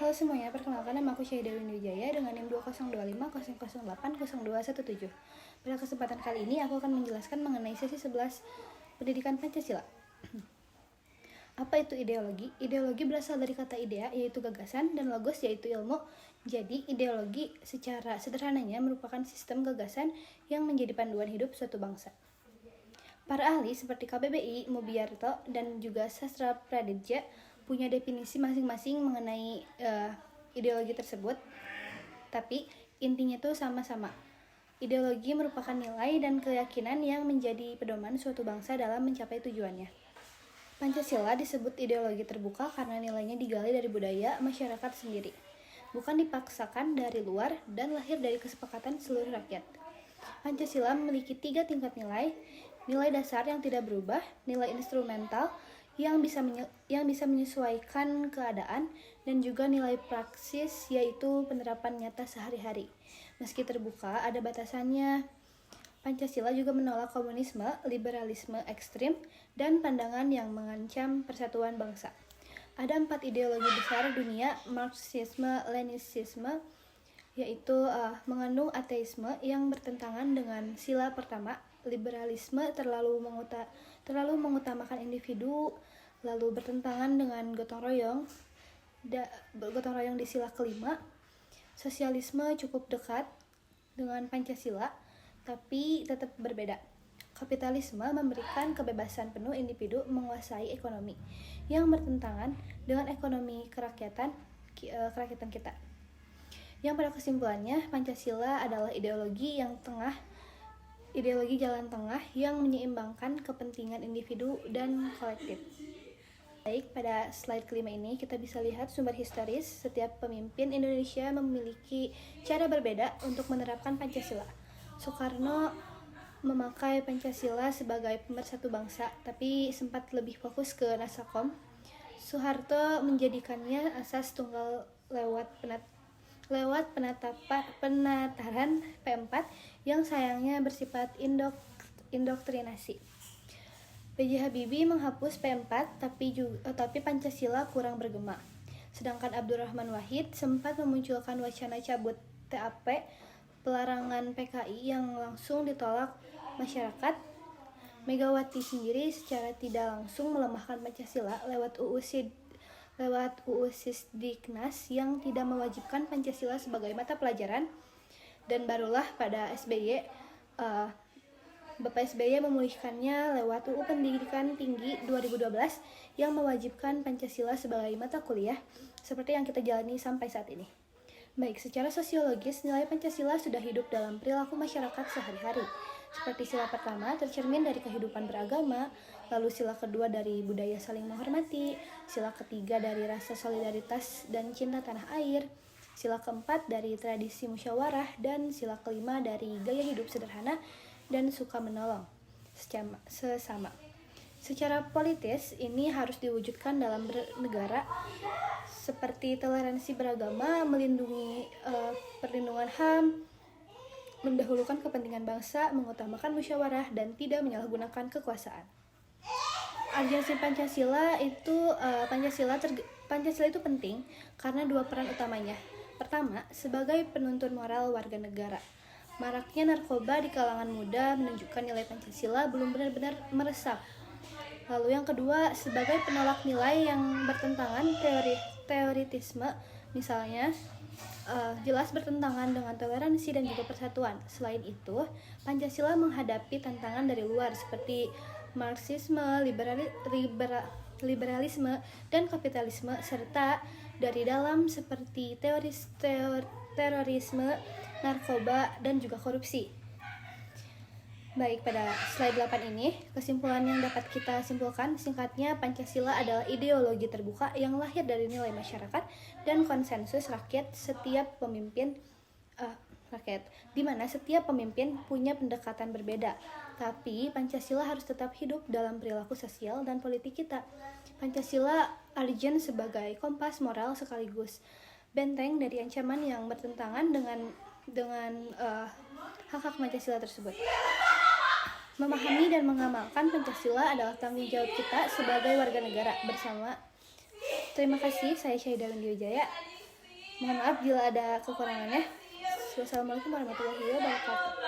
Halo semuanya, perkenalkan nama aku Syahidah Windywijaya dengan NIM 20250080080217. Pada kesempatan kali ini aku akan menjelaskan mengenai sesi 11 Pendidikan Pancasila. Apa itu ideologi? Ideologi berasal dari kata idea, yaitu gagasan, dan logos, yaitu ilmu. Jadi, ideologi secara sederhananya merupakan sistem gagasan yang menjadi panduan hidup suatu bangsa. Para ahli seperti KBBI, Mubiarto, dan juga Sastra Praditya punya definisi masing-masing mengenai ideologi tersebut, tapi intinya tuh sama-sama. Ideologi merupakan nilai dan keyakinan yang menjadi pedoman suatu bangsa dalam mencapai tujuannya. Pancasila disebut ideologi terbuka karena nilainya digali dari budaya masyarakat sendiri, bukan dipaksakan dari luar dan lahir dari kesepakatan seluruh rakyat. Pancasila memiliki 3 tingkat nilai: nilai dasar yang tidak berubah, nilai instrumental yang bisa menyesuaikan keadaan, dan juga nilai praksis yaitu penerapan nyata sehari-hari. Meski terbuka, ada batasannya. Pancasila juga menolak komunisme, liberalisme ekstrim, dan pandangan yang mengancam persatuan bangsa. Ada 4 ideologi besar dunia, Marxisme, Leninisme, yaitu mengandung ateisme yang bertentangan dengan sila pertama. Liberalisme terlalu mengutamakan individu, lalu bertentangan dengan gotong royong di sila kelima. Sosialisme cukup dekat dengan Pancasila, tapi tetap berbeda. Kapitalisme memberikan kebebasan penuh individu menguasai ekonomi, yang bertentangan dengan ekonomi kerakyatan kita. Yang pada kesimpulannya, Pancasila adalah ideologi jalan tengah yang menyeimbangkan kepentingan individu dan kolektif. Baik, pada slide kelima ini kita bisa lihat sumber historis. Setiap pemimpin Indonesia memiliki cara berbeda untuk menerapkan Pancasila. Soekarno memakai Pancasila sebagai pemersatu bangsa, tapi sempat lebih fokus ke Nasakom. Soeharto menjadikannya asas tunggal lewat penataran P4 yang sayangnya bersifat indoktrinasi. B.J. Habibie menghapus P4 tapi Pancasila kurang bergema. Sedangkan Abdurrahman Wahid sempat memunculkan wacana cabut TAP, pelarangan PKI yang langsung ditolak masyarakat. Megawati sendiri secara tidak langsung melemahkan Pancasila lewat UU Sisdiknas yang tidak mewajibkan Pancasila sebagai mata pelajaran. Dan barulah pada Bapak SBY memulihkannya lewat UU Pendidikan Tinggi 2012 yang mewajibkan Pancasila sebagai mata kuliah, seperti yang kita jalani sampai saat ini. Baik, secara sosiologis, nilai Pancasila sudah hidup dalam perilaku masyarakat sehari-hari. Seperti sila pertama tercermin dari kehidupan beragama, lalu sila kedua dari budaya saling menghormati, sila ketiga dari rasa solidaritas dan cinta tanah air, sila keempat dari tradisi musyawarah, dan sila kelima dari gaya hidup sederhana dan suka menolong sesama. Secara politis, ini harus diwujudkan dalam bernegara, seperti toleransi beragama, melindungi perlindungan HAM, mendahulukan kepentingan bangsa, mengutamakan musyawarah, dan tidak menyalahgunakan kekuasaan. Urgensi Pancasila itu Pancasila itu penting karena 2 peran utamanya. Pertama, sebagai penuntun moral warga negara. Maraknya narkoba di kalangan muda menunjukkan nilai Pancasila belum benar-benar meresap. Lalu yang kedua, sebagai penolak nilai yang bertentangan teoritisme, misalnya jelas bertentangan dengan toleransi dan juga persatuan. Selain itu, Pancasila menghadapi tantangan dari luar seperti Marxisme, liberalisme, dan kapitalisme, serta dari dalam seperti terorisme, narkoba, dan juga korupsi. Baik, pada slide 8 ini, kesimpulan yang dapat kita simpulkan singkatnya, Pancasila adalah ideologi terbuka yang lahir dari nilai masyarakat dan konsensus rakyat, di mana setiap pemimpin punya pendekatan berbeda. Tapi Pancasila harus tetap hidup dalam perilaku sosial dan politik kita. Pancasila urgent sebagai kompas moral sekaligus benteng dari ancaman yang bertentangan dengan hak-hak Pancasila tersebut. Memahami dan mengamalkan Pancasila adalah tanggung jawab kita sebagai warga negara bersama. Terima kasih, saya Syahidah Windywijaya. Mohon maaf bila ada kekurangannya. Wassalamualaikum warahmatullahi wabarakatuh.